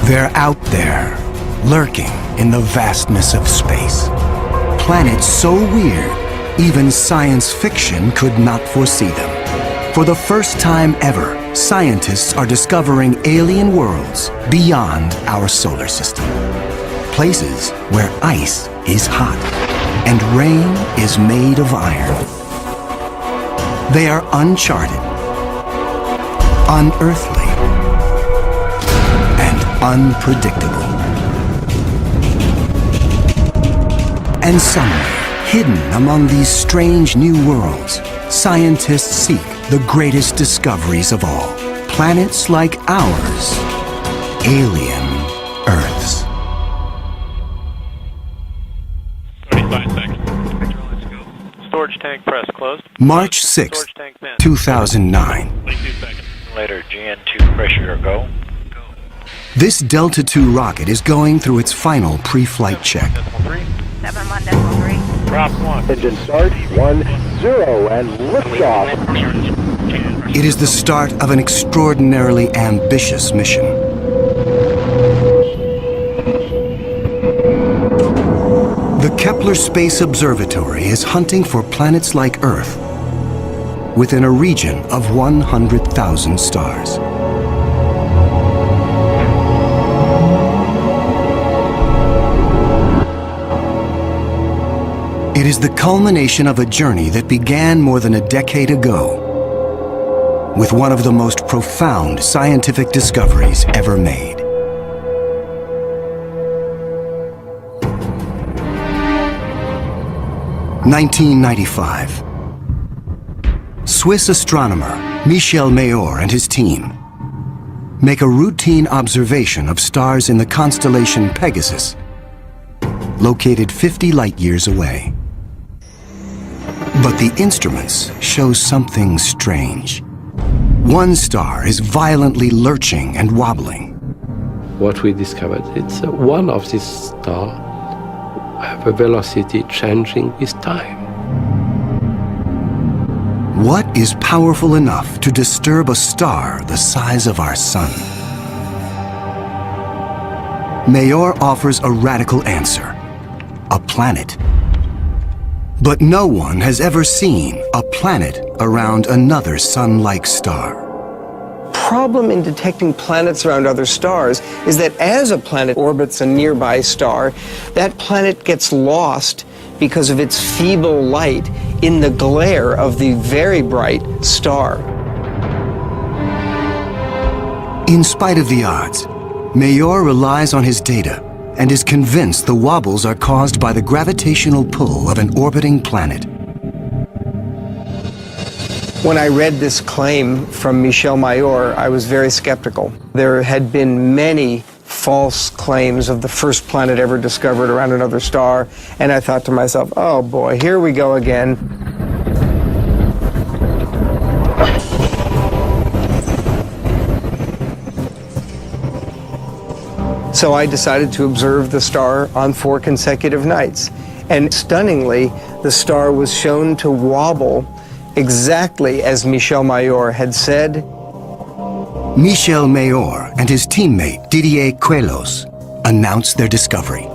They're out there, lurking in the vastness of space. Planets so weird, even science fiction could not foresee them. For the first time ever, scientists are discovering alien worlds beyond our solar system. Places where ice is hot and rain is made of iron. They are uncharted, unearthly, and unpredictable. And somewhere, hidden among these strange new worlds, scientists seek the greatest discoveries of all. Planets like ours, alien Earths. 35 seconds. Let's go. Storage tank press closed. March 6, 2009. 22 seconds. Later, GN2 pressure go. This Delta II rocket is going through its final pre-flight check. 7.1.3. Drop 1. Engine start, 1, 0, and liftoff. It is the start of an extraordinarily ambitious mission. The Kepler Space Observatory is hunting for planets like Earth within a region of 100,000 stars. It is the culmination of a journey that began more than a decade ago with one of the most profound scientific discoveries ever made. (1995). Swiss astronomer Michel Mayor and his team make a routine observation of stars in the constellation Pegasus, located 50 light-years away. But the instruments show something strange. One star is violently lurching and wobbling. What we discovered, it's one of these stars have a velocity changing with time. What is powerful enough to disturb a star the size of our sun? Mayor offers a radical answer: a planet. But no one has ever seen a planet around another sun-like star. Problem in detecting planets around other stars is that as a planet orbits a nearby star, that planet gets lost because of its feeble light in the glare of the very bright star. In spite of the odds, Mayor relies on his data and is convinced the wobbles are caused by the gravitational pull of an orbiting planet. When I read this claim from Michel Mayor, I was very skeptical. There had been many false claims of the first planet ever discovered around another star, and I thought to myself, oh boy, here we go again. So I decided to observe the star on 4 consecutive nights. And stunningly, the star was shown to wobble exactly as Michel Mayor had said. Michel Mayor and his teammate Didier Queloz announce their discovery.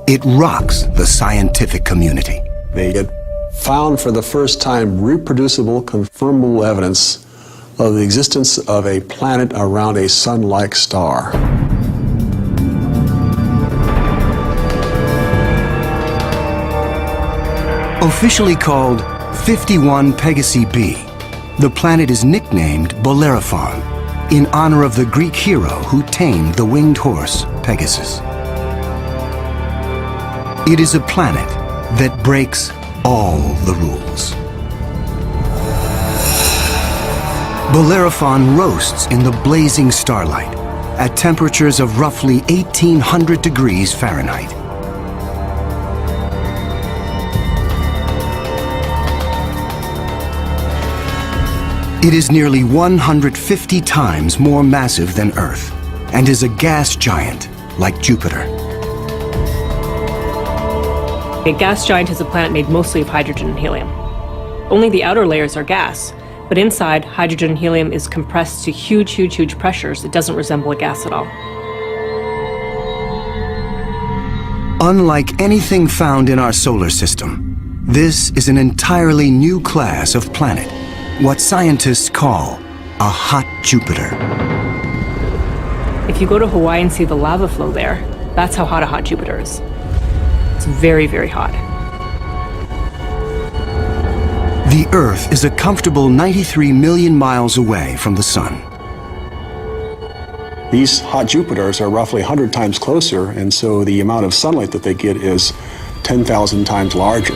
It rocks the scientific community. They had found for the first time reproducible, confirmable evidence of the existence of a planet around a sun-like star. Officially called 51 Pegasi b, the planet is nicknamed Bellerophon in honor of the Greek hero who tamed the winged horse Pegasus. It is a planet that breaks all the rules. Bellerophon roasts in the blazing starlight at temperatures of roughly 1,800 degrees Fahrenheit. It is nearly 150 times more massive than Earth and is a gas giant like Jupiter. A gas giant is a planet made mostly of hydrogen and helium. Only the outer layers are gas, But inside, hydrogen and helium is compressed to huge, huge, huge pressures. It doesn't resemble a gas at all. Unlike anything found in our solar system, this is an entirely new class of planet, what scientists call a hot Jupiter. If you go to Hawaii and see the lava flow there, that's how hot a hot Jupiter is. It's very, very hot. The Earth is a comfortable 93 million miles away from the Sun. These hot Jupiters are roughly 100 times closer, and so the amount of sunlight that they get is 10,000 times larger.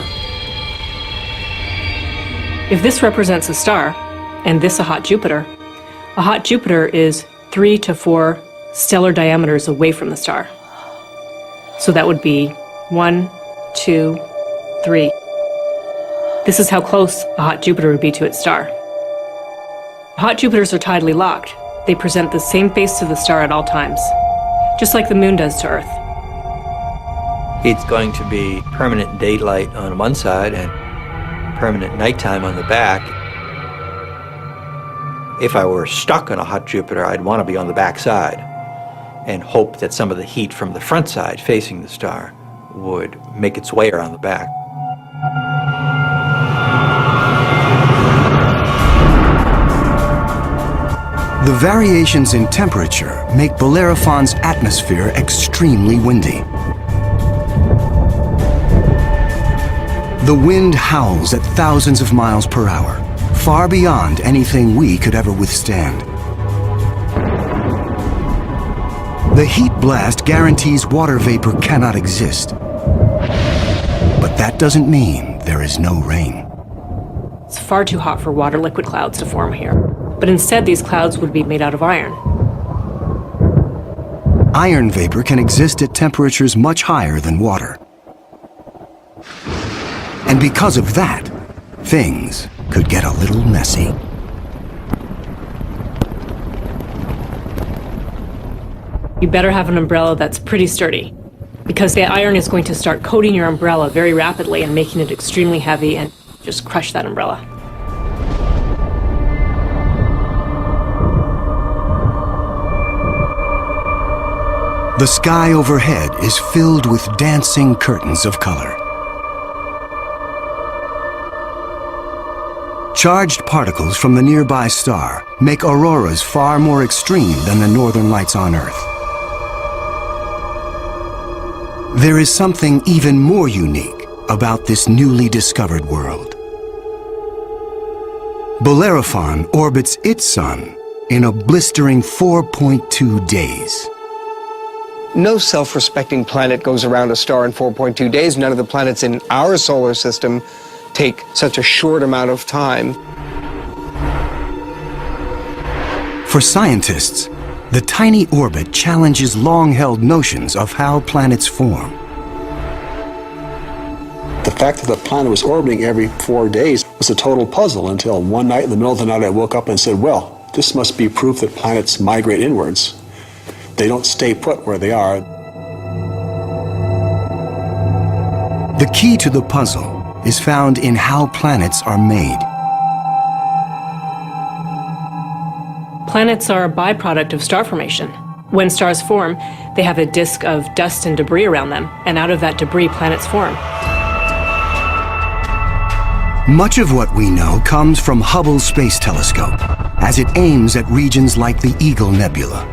If this represents a star, and this a hot Jupiter is 3 to 4 stellar diameters away from the star. So that would be 1, 2, 3. This is how close a hot Jupiter would be to its star. Hot Jupiters are tidally locked. They present the same face to the star at all times, just like the moon does to Earth. It's going to be permanent daylight on one side and permanent nighttime on the back. If I were stuck on a hot Jupiter, I'd want to be on the back side and hope that some of the heat from the front side facing the star would make its way around the back. The variations in temperature make Bellerophon's atmosphere extremely windy. The wind howls at thousands of miles per hour, far beyond anything we could ever withstand. The heat blast guarantees water vapor cannot exist. But that doesn't mean there is no rain. It's far too hot for water liquid clouds to form here. But instead, these clouds would be made out of iron. Iron vapor can exist at temperatures much higher than water. And because of that, things could get a little messy. You better have an umbrella that's pretty sturdy, because the iron is going to start coating your umbrella very rapidly and making it extremely heavy and just crush that umbrella. The sky overhead is filled with dancing curtains of color. Charged particles from the nearby star make auroras far more extreme than the northern lights on Earth. There is something even more unique about this newly discovered world. Bellerophon orbits its sun in a blistering 4.2 days. No self-respecting planet goes around a star in 4.2 days. None of the planets in our solar system take such a short amount of time. For scientists, the tiny orbit challenges long-held notions of how planets form. The fact that the planet was orbiting every 4 days was a total puzzle until one night in the middle of the night I woke up and said, well, this must be proof that planets migrate inwards. They don't stay put where they are. The key to the puzzle is found in how planets are made. Planets are a byproduct of star formation. When stars form, they have a disk of dust and debris around them, and out of that debris, planets form. Much of what we know comes from Hubble's Space Telescope, as it aims at regions like the Eagle Nebula.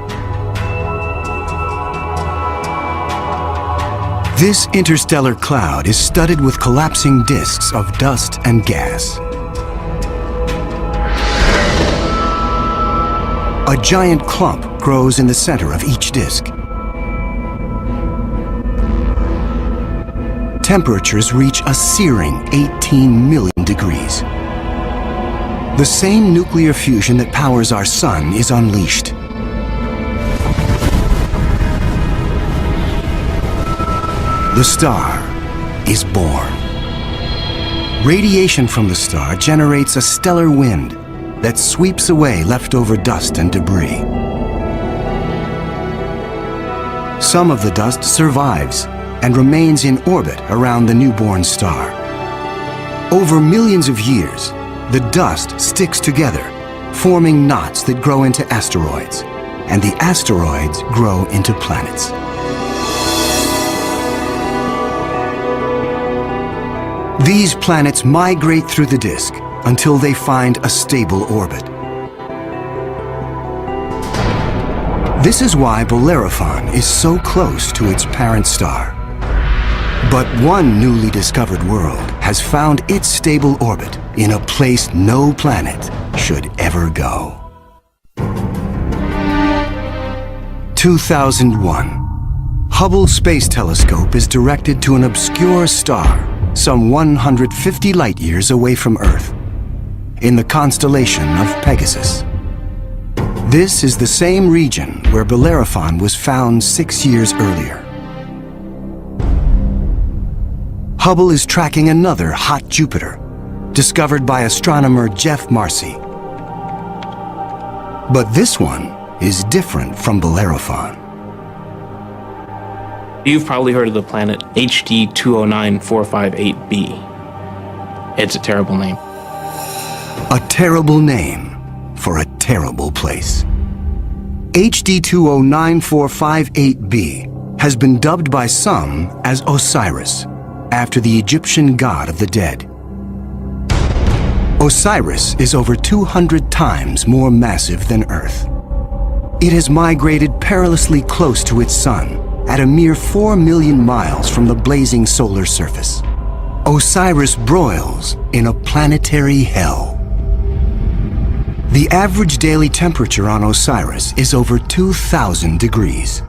This interstellar cloud is studded with collapsing disks of dust and gas. A giant clump grows in the center of each disk. Temperatures reach a searing 18 million degrees. The same nuclear fusion that powers our sun is unleashed. The star is born. Radiation from the star generates a stellar wind that sweeps away leftover dust and debris. Some of the dust survives and remains in orbit around the newborn star. Over millions of years, the dust sticks together, forming knots that grow into asteroids, and the asteroids grow into planets. These planets migrate through the disk until they find a stable orbit. This is why Bellerophon is so close to its parent star. But one newly discovered world has found its stable orbit in a place no planet should ever go. 2001. Hubble Space Telescope is directed to an obscure star some 150 light-years away from Earth, in the constellation of Pegasus. This is the same region where Bellerophon was found 6 years earlier. Hubble is tracking another hot Jupiter, discovered by astronomer Jeff Marcy. But this one is different from Bellerophon. You've probably heard of the planet HD 209458b. It's a terrible name. A terrible name for a terrible place. HD 209458b has been dubbed by some as Osiris, after the Egyptian god of the dead. Osiris is over 200 times more massive than Earth. It has migrated perilously close to its sun, at a mere 4 million miles from the blazing solar surface. Osiris broils in a planetary hell. The average daily temperature on Osiris is over 2,000 degrees.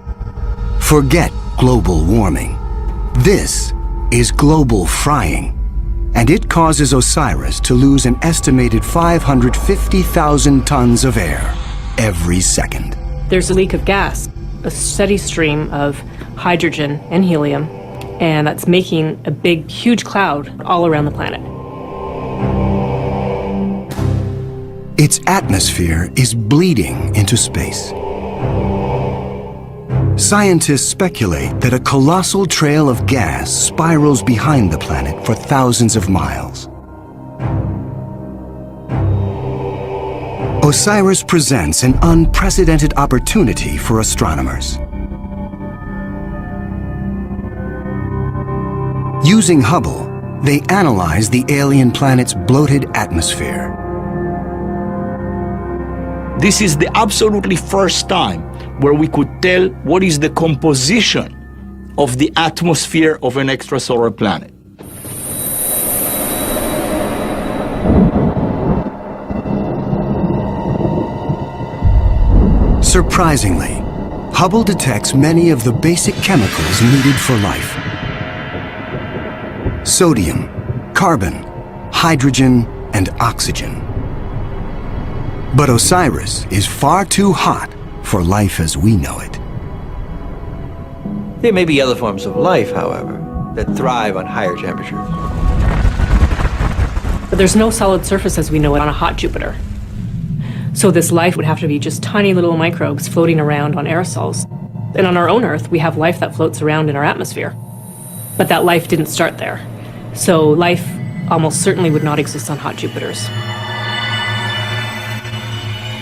Forget global warming. This is global frying, and it causes Osiris to lose an estimated 550,000 tons of air every second. There's a leak of gas, a steady stream of hydrogen and helium, and that's making a big, huge cloud all around the planet. Its atmosphere is bleeding into space. Scientists speculate that a colossal trail of gas spirals behind the planet for thousands of miles. Osiris presents an unprecedented opportunity for astronomers. Using Hubble, they analyze the alien planet's bloated atmosphere. This is the absolutely first time where we could tell what is the composition of the atmosphere of an extrasolar planet. Surprisingly, Hubble detects many of the basic chemicals needed for life. Sodium, carbon, hydrogen, and oxygen. But Osiris is far too hot for life as we know it. There may be other forms of life, however, that thrive on higher temperatures. But there's no solid surface as we know it on a hot Jupiter. So this life would have to be just tiny little microbes floating around on aerosols. And on our own Earth, we have life that floats around in our atmosphere. But that life didn't start there. So life almost certainly would not exist on hot Jupiters.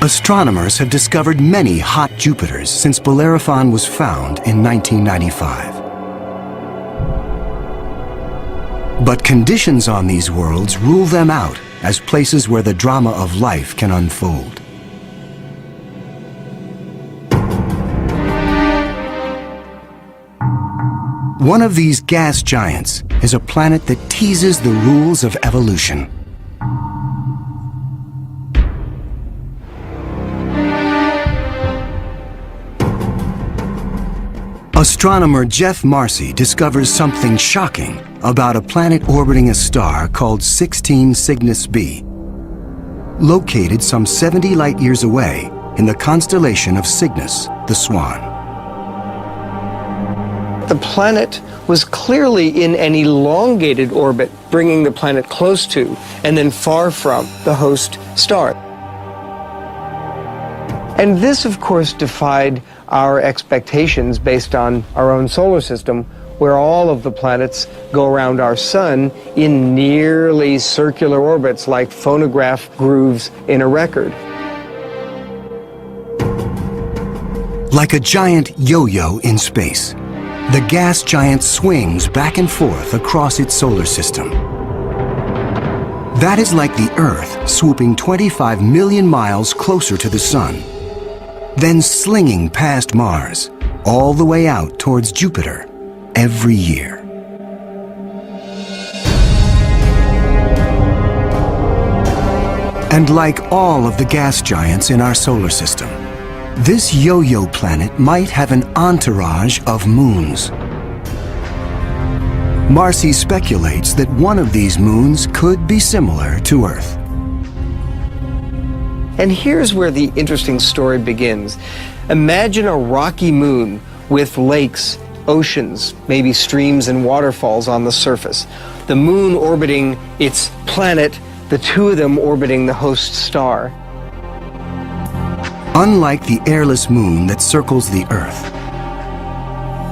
Astronomers have discovered many hot Jupiters since Bellerophon was found in 1995. But conditions on these worlds rule them out as places where the drama of life can unfold. One of these gas giants is a planet that teases the rules of evolution. Astronomer Jeff Marcy discovers something shocking about a planet orbiting a star called 16 Cygnus b, located some 70 light-years away in the constellation of Cygnus, the Swan. The planet was clearly in an elongated orbit, bringing the planet close to and then far from the host star. And this, of course, defied our expectations based on our own solar system, where all of the planets go around our sun in nearly circular orbits like phonograph grooves in a record. Like a giant yo-yo in space, the gas giant swings back and forth across its solar system. That is like the Earth swooping 25 million miles closer to the Sun, then slinging past Mars, all the way out towards Jupiter every year. And like all of the gas giants in our solar system, this yo-yo planet might have an entourage of moons. Marcy speculates that one of these moons could be similar to Earth. And here's where the interesting story begins. Imagine a rocky moon with lakes, oceans, maybe streams and waterfalls on the surface. The moon orbiting its planet, the two of them orbiting the host star. Unlike the airless moon that circles the Earth,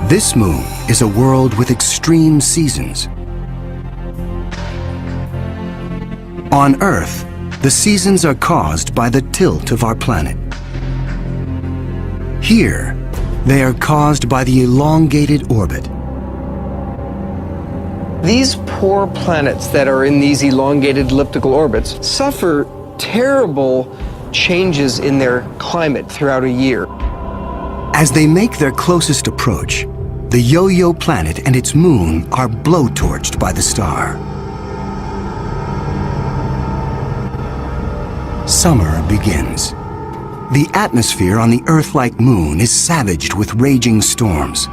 this moon is a world with extreme seasons. On Earth, the seasons are caused by the tilt of our planet. Here, they are caused by the elongated orbit. These poor planets that are in these elongated elliptical orbits suffer terrible changes in their climate throughout a year. As they make their closest approach, the yo-yo planet and its moon are blowtorched by the star. Summer begins. The atmosphere on the Earth-like moon is savaged with raging storms.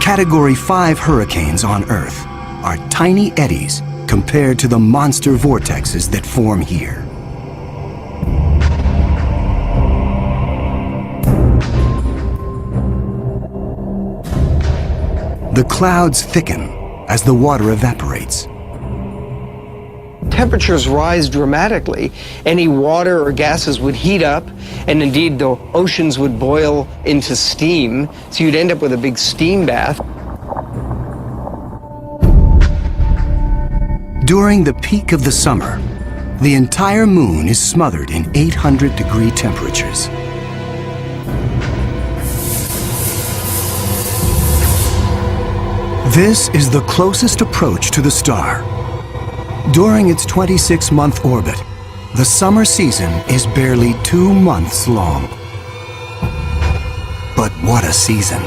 Category 5 hurricanes on Earth are tiny eddies compared to the monster vortexes that form here. The clouds thicken as the water evaporates. Temperatures rise dramatically. Any water or gases would heat up, and indeed the oceans would boil into steam, so you'd end up with a big steam bath. During the peak of the summer, the entire moon is smothered in 800-degree temperatures. This is the closest approach to the star. During its 26-month orbit, the summer season is barely 2 months long. But what a season!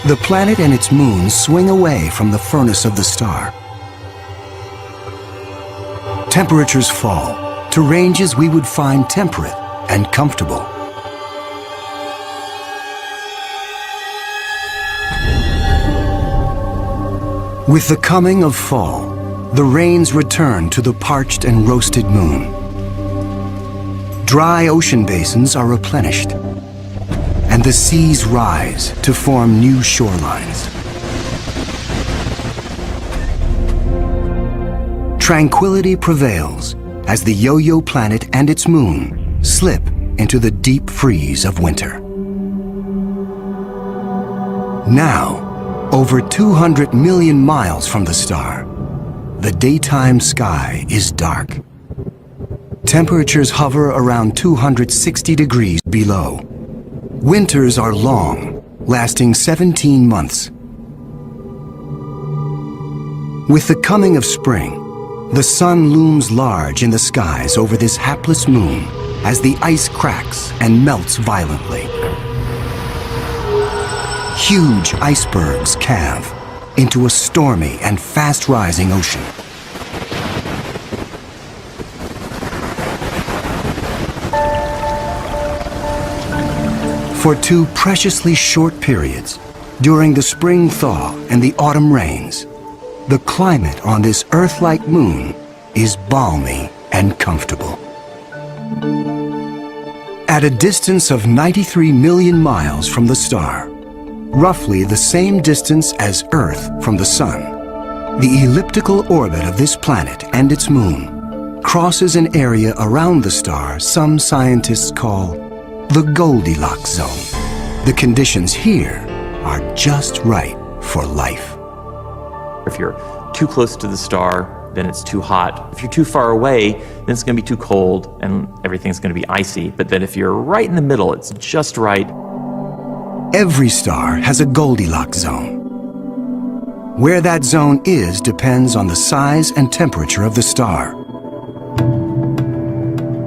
The planet and its moon swing away from the furnace of the star. Temperatures fall to ranges we would find temperate and comfortable. With the coming of fall, the rains return to the parched and roasted moon. Dry ocean basins are replenished, and the seas rise to form new shorelines. Tranquility prevails as the yo-yo planet and its moon slip into the deep freeze of winter. Now, over 200 million miles from the star, the daytime sky is dark. Temperatures hover around 260 degrees below. Winters are long, lasting 17 months. With the coming of spring, the sun looms large in the skies over this hapless moon as the ice cracks and melts violently. Huge icebergs calve into a stormy and fast-rising ocean. For 2 preciously short periods, during the spring thaw and the autumn rains, the climate on this Earth-like moon is balmy and comfortable. At a distance of 93 million miles from the star, roughly the same distance as Earth from the Sun, the elliptical orbit of this planet and its moon crosses an area around the star some scientists call the Goldilocks zone. The conditions here are just right for life. If you're too close to the star, then it's too hot. If you're too far away, then it's going to be too cold and everything's going to be icy. But then if you're right in the middle, it's just right. Every star has a Goldilocks zone. Where that zone is depends on the size and temperature of the star.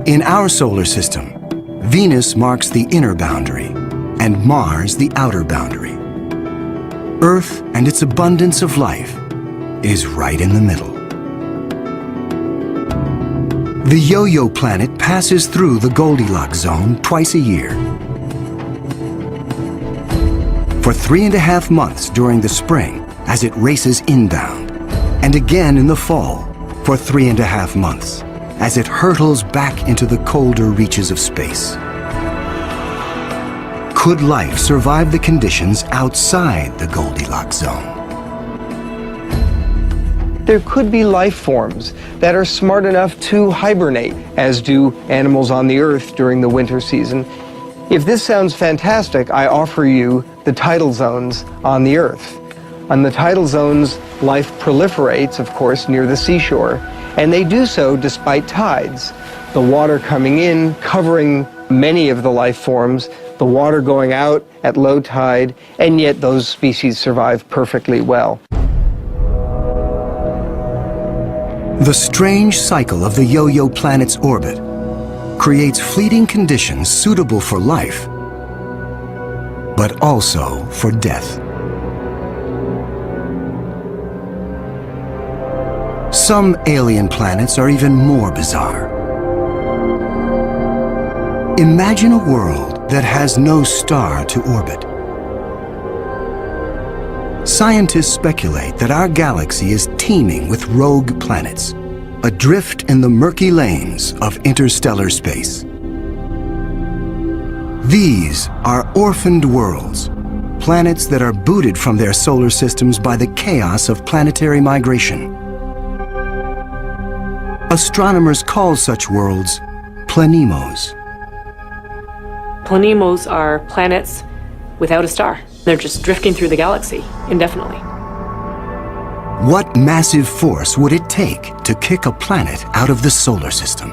In our solar system, Venus marks the inner boundary and Mars the outer boundary. Earth and its abundance of life is right in the middle. The Yo-Yo planet passes through the Goldilocks zone twice a year. For 3.5 months during the spring as it races inbound, and again in the fall for 3.5 months as it hurtles back into the colder reaches of space. Could life survive the conditions outside the Goldilocks zone? There could be life forms that are smart enough to hibernate, as do animals on the Earth during the winter season. If this sounds fantastic, I offer you the tidal zones on the Earth. On the tidal zones, life proliferates, of course, near the seashore, and they do so despite tides. The water coming in, covering many of the life forms, the water going out at low tide, and yet those species survive perfectly well. The strange cycle of the Yo-Yo planet's orbit creates fleeting conditions suitable for life, but also for death. Some alien planets are even more bizarre. Imagine a world that has no star to orbit. Scientists speculate that our galaxy is teeming with rogue planets, adrift in the murky lanes of interstellar space. These are orphaned worlds, planets that are booted from their solar systems by the chaos of planetary migration. Astronomers call such worlds planemos. Planemos are planets without a star. They're just drifting through the galaxy indefinitely. What massive force would it take to kick a planet out of the solar system?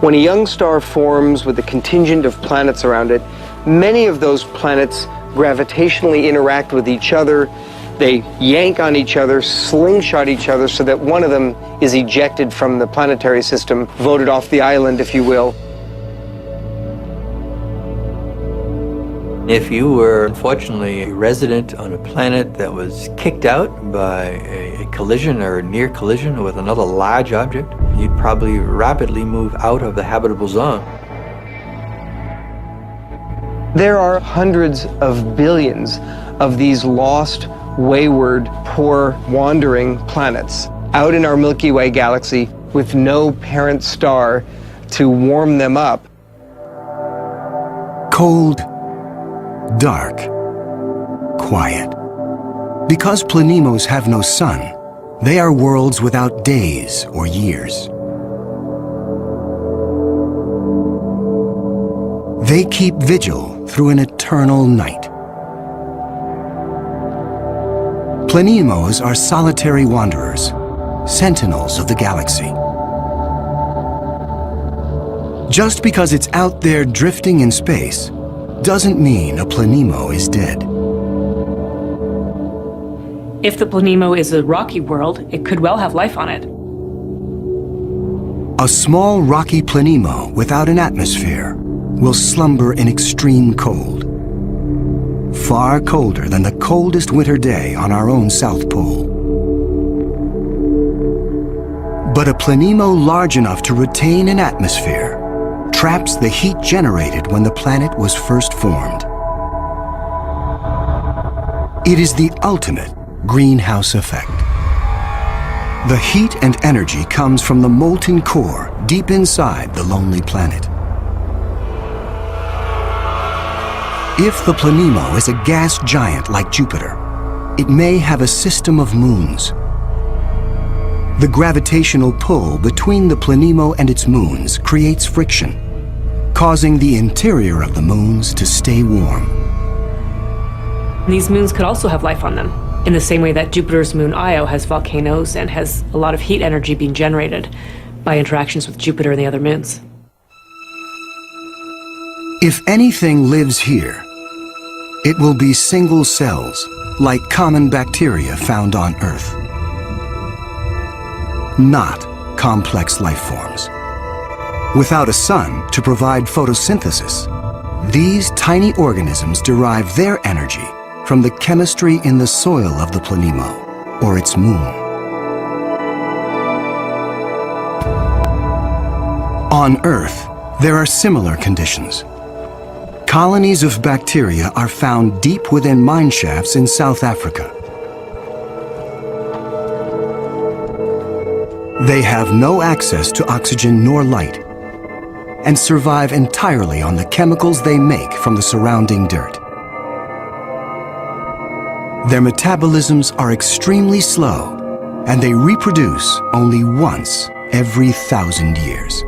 When a young star forms with a contingent of planets around it, many of those planets gravitationally interact with each other. They yank on each other, slingshot each other, so that one of them is ejected from the planetary system, voted off the island, if you will. If you were, unfortunately, a resident on a planet that was kicked out by a collision or a near collision with another large object, you'd probably rapidly move out of the habitable zone. There are hundreds of billions of these lost, wayward, poor, wandering planets out in our Milky Way galaxy with no parent star to warm them up. Cold, dark, quiet. Because planemos have no sun, they are worlds without days or years. They keep vigil through an eternal night. Planemos are solitary wanderers, sentinels of the galaxy. Just because it's out there drifting in space doesn't mean a planemo is dead. If the planemo is a rocky world, it could well have life on it. A small rocky planemo without an atmosphere will slumber in extreme cold, far colder than the coldest winter day on our own South Pole. But a planemo large enough to retain an atmosphere traps the heat generated when the planet was first formed. It is the ultimate greenhouse effect. The heat and energy comes from the molten core deep inside the lonely planet. If the planemo is a gas giant like Jupiter, it may have a system of moons. The gravitational pull between the planemo and its moons creates friction. causing the interior of the moons to stay warm. These moons could also have life on them, in the same way that Jupiter's moon Io has volcanoes and has a lot of heat energy being generated by interactions with Jupiter and the other moons. If anything lives here, it will be single cells, like common bacteria found on Earth. Not complex life forms. Without a sun to provide photosynthesis, these tiny organisms derive their energy from the chemistry in the soil of the planemo, or its moon. On Earth, there are similar conditions. Colonies of bacteria are found deep within mine shafts in South Africa. They have no access to oxygen nor light and survive entirely on the chemicals they make from the surrounding dirt. Their metabolisms are extremely slow, and they reproduce only once every 1,000 years.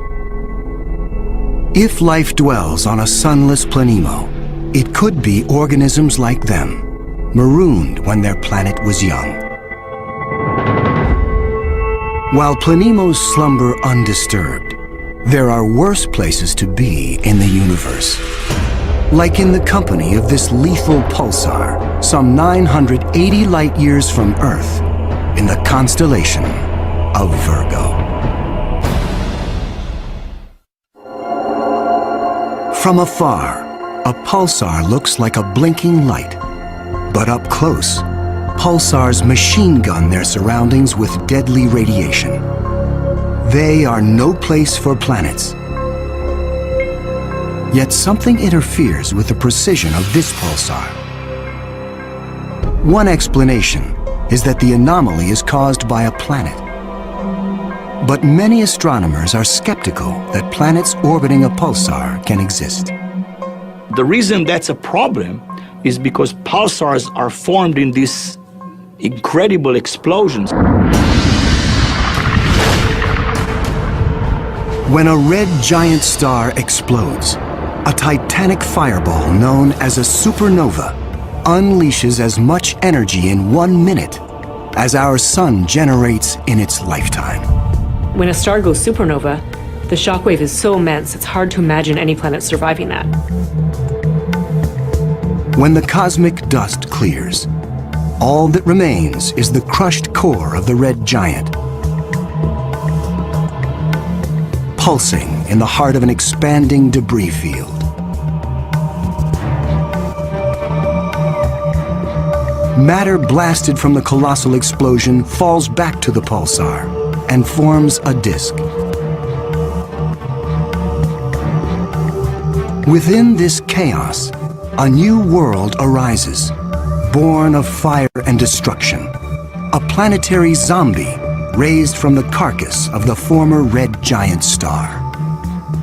If life dwells on a sunless planemo, it could be organisms like them, marooned when their planet was young. While planemos slumber undisturbed, there are worse places to be in the universe. Like in the company of this lethal pulsar, some 980 light years from Earth, in the constellation of Virgo. From afar, a pulsar looks like a blinking light, but up close, pulsars machine gun their surroundings with deadly radiation. They are no place for planets. Yet something interferes with the precision of this pulsar. One explanation is that the anomaly is caused by a planet. But many astronomers are skeptical that planets orbiting a pulsar can exist. The reason that's a problem is because pulsars are formed in these incredible explosions. When a red giant star explodes, a titanic fireball known as a supernova unleashes as much energy in 1 minute as our sun generates in its lifetime. When a star goes supernova, the shockwave is so immense it's hard to imagine any planet surviving that. When the cosmic dust clears, all that remains is the crushed core of the red giant, pulsing in the heart of an expanding debris field. Matter blasted from the colossal explosion falls back to the pulsar and forms a disk. Within this chaos, a new world arises, born of fire and destruction, a planetary zombie raised from the carcass of the former red giant star.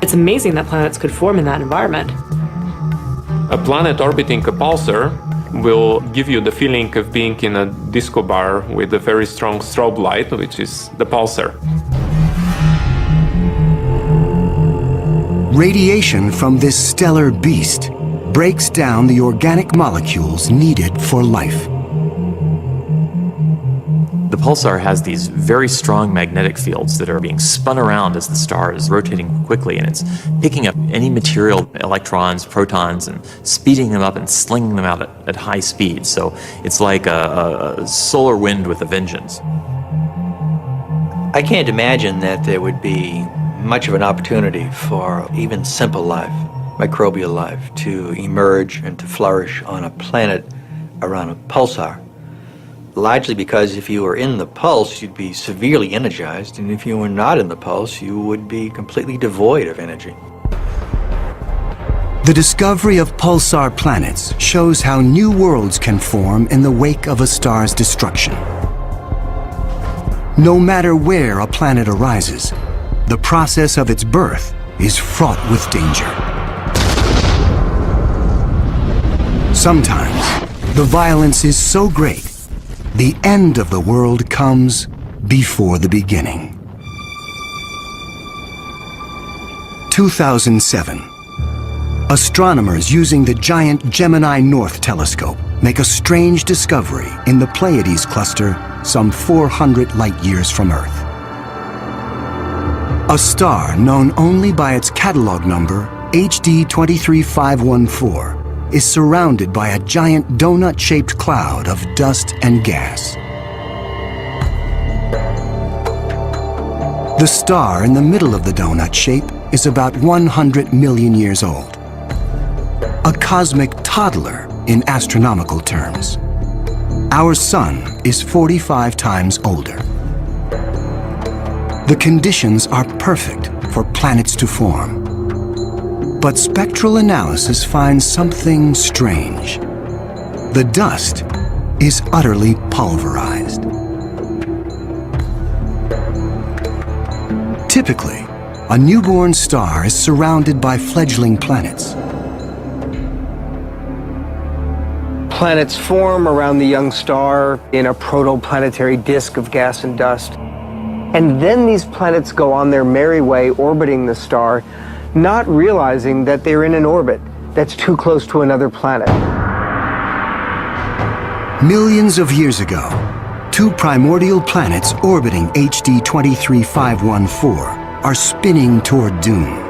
It's amazing that planets could form in that environment. A planet orbiting a pulsar will give you the feeling of being in a disco bar with a very strong strobe light, which is the pulsar. Radiation from this stellar beast breaks down the organic molecules needed for life. The pulsar has these very strong magnetic fields that are being spun around as the star is rotating quickly, and it's picking up any material, electrons, protons, and speeding them up and slinging them out at high speed. So it's like a solar wind with a vengeance. I can't imagine that there would be much of an opportunity for even simple life, microbial life, to emerge and to flourish on a planet around a pulsar. Largely because if you were in the pulse, you'd be severely energized, and if you were not in the pulse, you would be completely devoid of energy. The discovery of pulsar planets shows how new worlds can form in the wake of a star's destruction. No matter where a planet arises, the process of its birth is fraught with danger. Sometimes, the violence is so great, the end of the world comes before the beginning. 2007, Astronomers using the giant Gemini North telescope make a strange discovery in the Pleiades cluster some 400 light-years from Earth. A star known only by its catalog number, HD 23514, is surrounded by a giant donut-shaped cloud of dust and gas. The star in the middle of the donut shape is about 100 million years old. A cosmic toddler in astronomical terms. Our sun is 45 times older. The conditions are perfect for planets to form. But spectral analysis finds something strange. The dust is utterly pulverized. Typically, a newborn star is surrounded by fledgling planets. Planets form around the young star in a protoplanetary disk of gas and dust. And then these planets go on their merry way orbiting the star, not realizing that they're in an orbit that's too close to another planet. Millions of years ago, two primordial planets orbiting HD 23514 are spinning toward doom.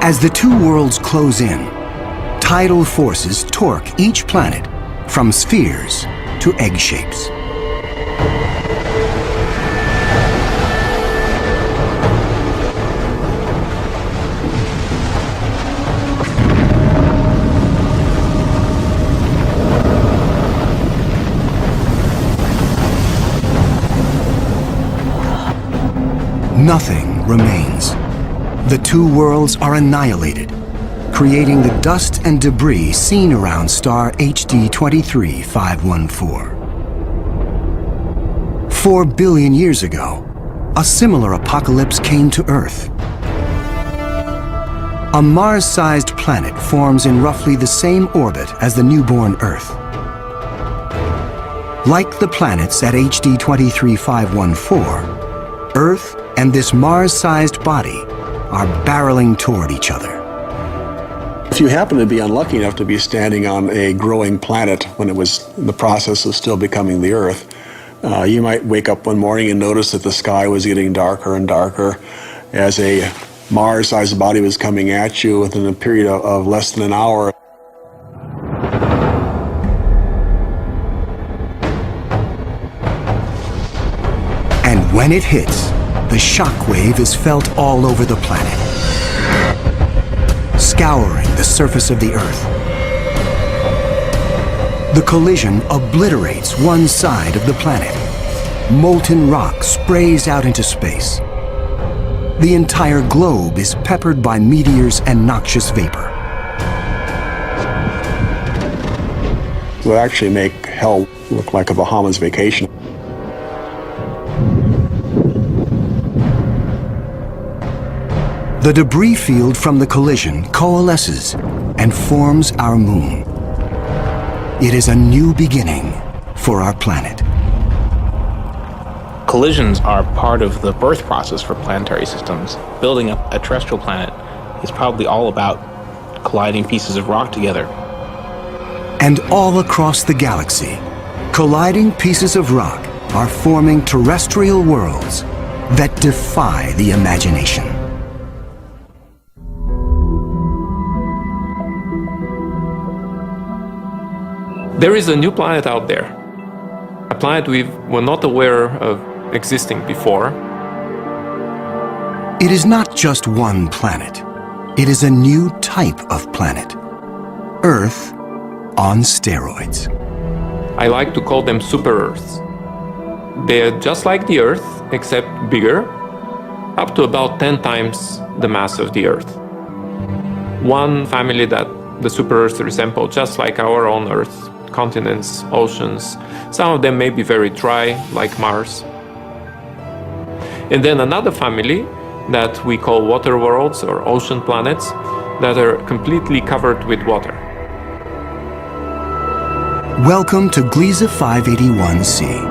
As the two worlds close in, tidal forces torque each planet from spheres to egg shapes. Nothing remains. The two worlds are annihilated, creating the dust and debris seen around star HD 23514. 4 billion years ago, a similar apocalypse came to Earth. A Mars-sized planet forms in roughly the same orbit as the newborn Earth. Like the planets at HD 23514, Earth and this Mars-sized body are barreling toward each other. If you happen to be unlucky enough to be standing on a growing planet when it was in the process of still becoming the Earth, you might wake up one morning and notice that the sky was getting darker and darker as a Mars-sized body was coming at you within a period of less than an hour. And when it hits, the shock wave is felt all over the planet, scouring the surface of the Earth. The collision obliterates one side of the planet. Molten rock sprays out into space. The entire globe is peppered by meteors and noxious vapor. It would actually make hell look like a Bahamas vacation. The debris field from the collision coalesces and forms our moon. It is a new beginning for our planet. Collisions are part of the birth process for planetary systems. Building up a terrestrial planet is probably all about colliding pieces of rock together. And all across the galaxy, colliding pieces of rock are forming terrestrial worlds that defy the imagination. There is a new planet out there, a planet we were not aware of existing before. It is not just one planet. It is a new type of planet. Earth on steroids. I like to call them super Earths. They're just like the Earth, except bigger, up to about 10 times the mass of the Earth. One family that the super Earths resemble just like our own Earth. Continents, oceans. Some of them may be very dry, like Mars. And then another family that we call water worlds or ocean planets that are completely covered with water. Welcome to Gliese 581c.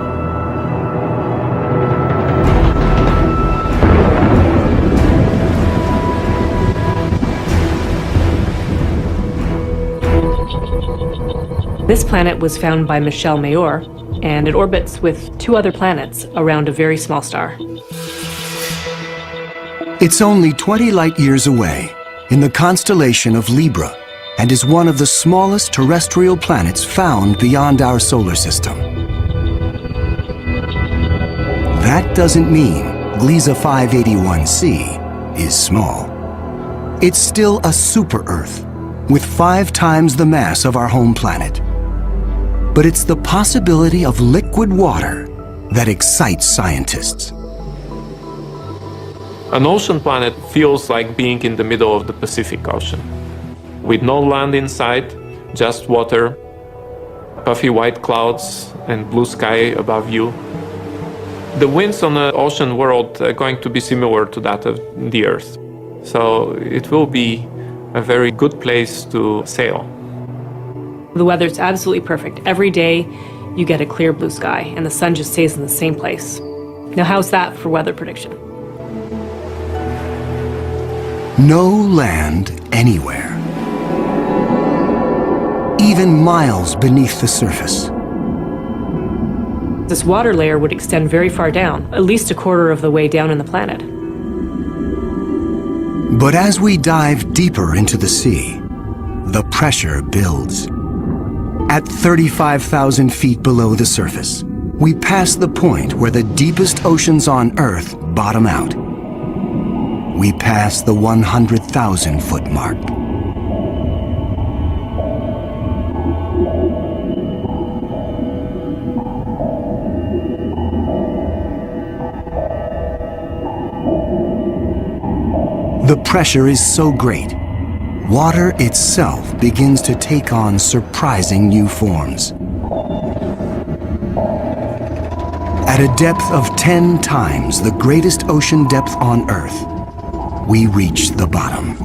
This planet was found by Michel Mayor, and it orbits with 2 other planets around a very small star. It's only 20 light years away in the constellation of Libra and is one of the smallest terrestrial planets found beyond our solar system. That doesn't mean Gliese 581c is small. It's still a super-Earth with 5 times the mass of our home planet. But it's the possibility of liquid water that excites scientists. An ocean planet feels like being in the middle of the Pacific Ocean, with no land in sight, just water, puffy white clouds, and blue sky above you. The winds on the ocean world are going to be similar to that of the Earth, so it will be a very good place to sail. The weather's absolutely perfect. Every day you get a clear blue sky, and the sun just stays in the same place. Now, how's that for weather prediction? No land anywhere. Even miles beneath the surface. This water layer would extend very far down, at least a quarter of the way down in the planet. But as we dive deeper into the sea, the pressure builds. At 35,000 feet below the surface, we pass the point where the deepest oceans on Earth bottom out. We pass the 100,000-foot mark. The pressure is so great, water itself begins to take on surprising new forms. At a depth of 10 times the greatest ocean depth on Earth, we reach the bottom.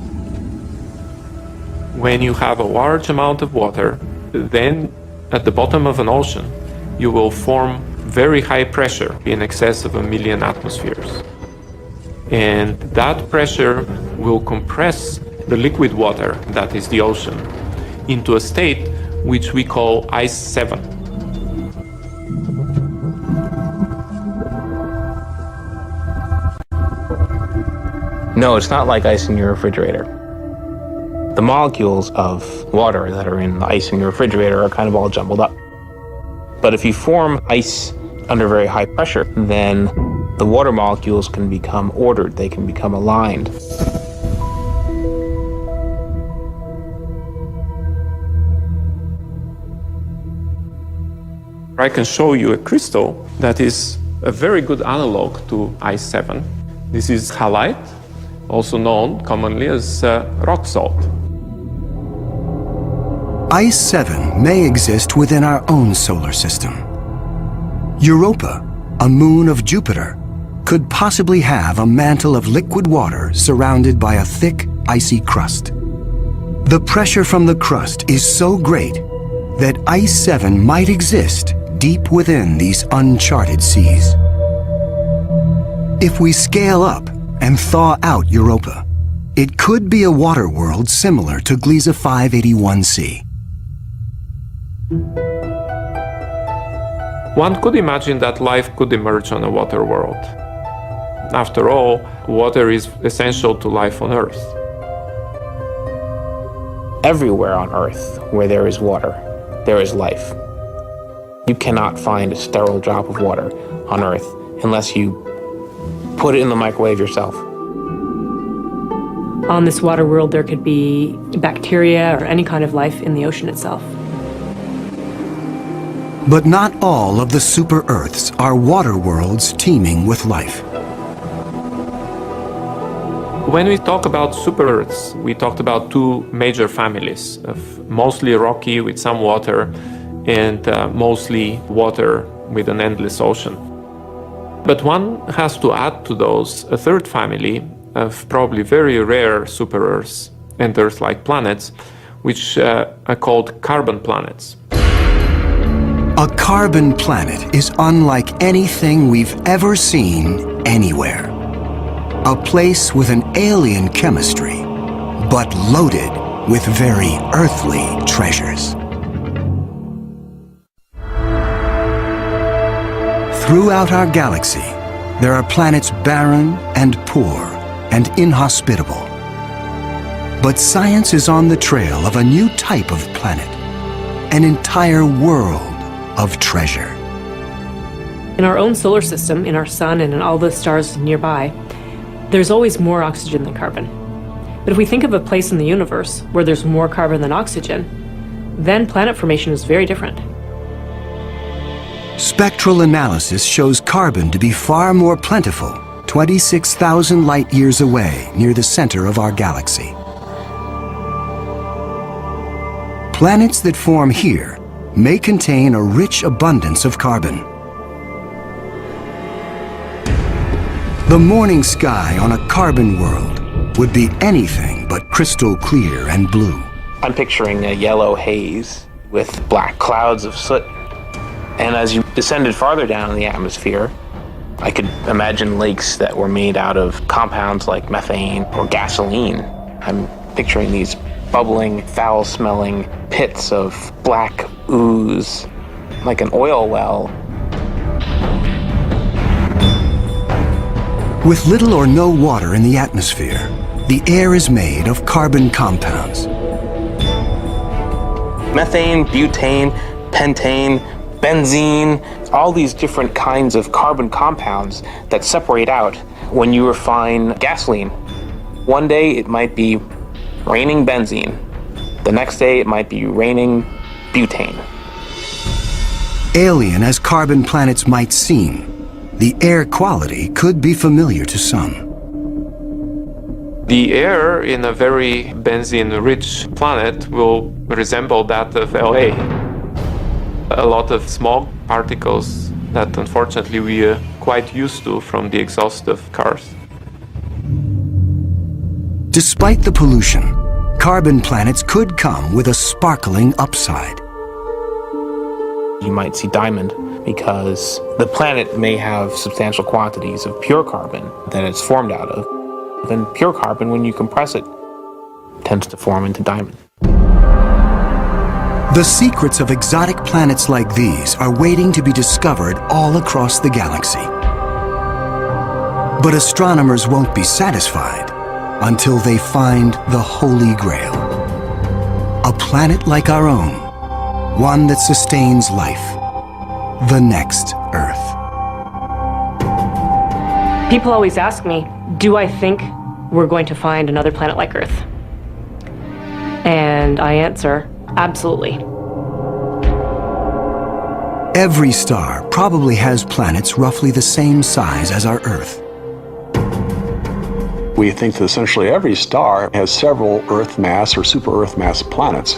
When you have a large amount of water, then at the bottom of an ocean, you will form very high pressure in excess of 1 million atmospheres. And that pressure will compress the liquid water, that is the ocean, into a state which we call ice 7. No, it's not like ice in your refrigerator. The molecules of water that are in the ice in your refrigerator are kind of all jumbled up. But if you form ice under very high pressure, then the water molecules can become ordered, they can become aligned. I can show you a crystal that is a very good analog to ice 7. This is halite, also known commonly as rock salt. Ice 7 may exist within our own solar system. Europa, a moon of Jupiter, could possibly have a mantle of liquid water surrounded by a thick, icy crust. The pressure from the crust is so great that Ice 7 might exist deep within these uncharted seas. If we scale up and thaw out Europa, it could be a water world similar to Gliese 581c. One could imagine that life could emerge on a water world. After all, water is essential to life on Earth. Everywhere on Earth where there is water, there is life. You cannot find a sterile drop of water on Earth unless you put it in the microwave yourself. On this water world, there could be bacteria or any kind of life in the ocean itself. But not all of the super-Earths are water worlds teeming with life. When we talk about super-Earths, we talked about 2 major families of mostly rocky with some water and mostly water with an endless ocean. But one has to add to those a 3rd family of probably very rare super-Earths and Earth-like planets, which are called carbon planets. A carbon planet is unlike anything we've ever seen anywhere. A place with an alien chemistry, but loaded with very earthly treasures. Throughout our galaxy, there are planets barren and poor and inhospitable. But science is on the trail of a new type of planet, an entire world of treasure. In our own solar system, in our sun and in all the stars nearby, there's always more oxygen than carbon. But if we think of a place in the universe where there's more carbon than oxygen, then planet formation is very different. Spectral analysis shows carbon to be far more plentiful, 26,000 light-years away near the center of our galaxy. Planets that form here may contain a rich abundance of carbon. The morning sky on a carbon world would be anything but crystal clear and blue. I'm picturing a yellow haze with black clouds of soot. And as you descended farther down in the atmosphere, I could imagine lakes that were made out of compounds like methane or gasoline. I'm picturing these bubbling, foul-smelling pits of black ooze, like an oil well. With little or no water in the atmosphere, the air is made of carbon compounds. Methane, butane, pentane, benzene, all these different kinds of carbon compounds that separate out when you refine gasoline. One day it might be raining benzene. The next day it might be raining butane. Alien as carbon planets might seem, the air quality could be familiar to some. The air in a very benzene-rich planet will resemble that of LA. A lot of smog particles that unfortunately we are quite used to from the exhaust of cars. Despite the pollution, carbon planets could come with a sparkling upside. You might see diamond because the planet may have substantial quantities of pure carbon that it's formed out of. And pure carbon, when you compress it, tends to form into diamond. The secrets of exotic planets like these are waiting to be discovered all across the galaxy. But astronomers won't be satisfied until they find the Holy Grail. A planet like our own, one that sustains life, the next Earth. People always ask me, do I think we're going to find another planet like Earth? And I answer, absolutely. Every star probably has planets roughly the same size as our Earth. We think that essentially every star has several Earth mass or super Earth mass planets.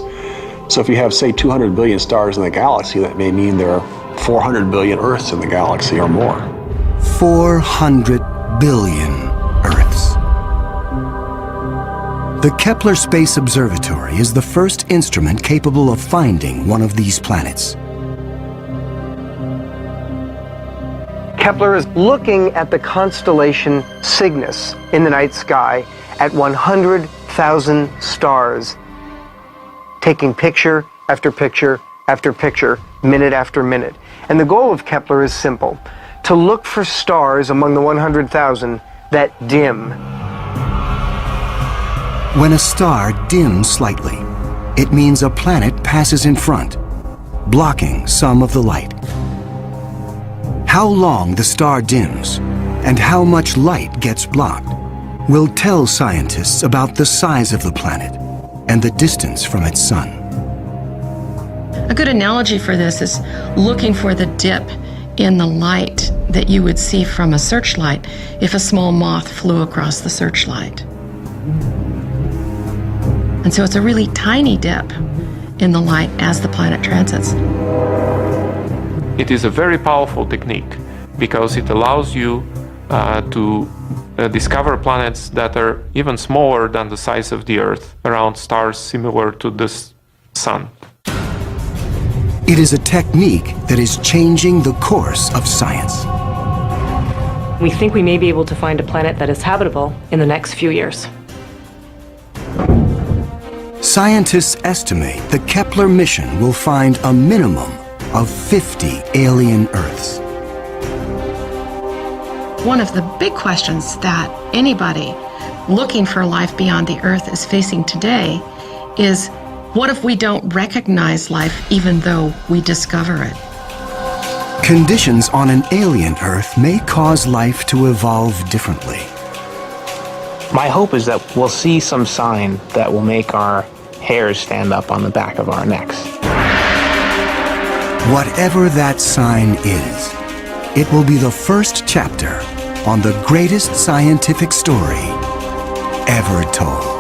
So if you have, say, 200 billion stars in the galaxy, that may mean there are 400 billion Earths in the galaxy or more. 400 billion Earths. The Kepler Space Observatory is the first instrument capable of finding one of these planets. Kepler is looking at the constellation Cygnus in the night sky at 100,000 stars, taking picture after picture after picture, minute after minute. And the goal of Kepler is simple: to look for stars among the 100,000 that dim. When a star dims slightly, it means a planet passes in front, blocking some of the light. How long the star dims and how much light gets blocked will tell scientists about the size of the planet and the distance from its sun. A good analogy for this is looking for the dip in the light that you would see from a searchlight if a small moth flew across the searchlight. And so it's a really tiny dip in the light as the planet transits. It is a very powerful technique because it allows you to discover planets that are even smaller than the size of the Earth, around stars similar to the Sun. It is a technique that is changing the course of science. We think we may be able to find a planet that is habitable in the next few years. Scientists estimate the Kepler mission will find a minimum of 50 alien Earths. One of the big questions that anybody looking for life beyond the Earth is facing today is, what if we don't recognize life even though we discover it? Conditions on an alien Earth may cause life to evolve differently. My hope is that we'll see some sign that will make our hairs stand up on the back of our necks. Whatever that sign is, it will be the first chapter on the greatest scientific story ever told.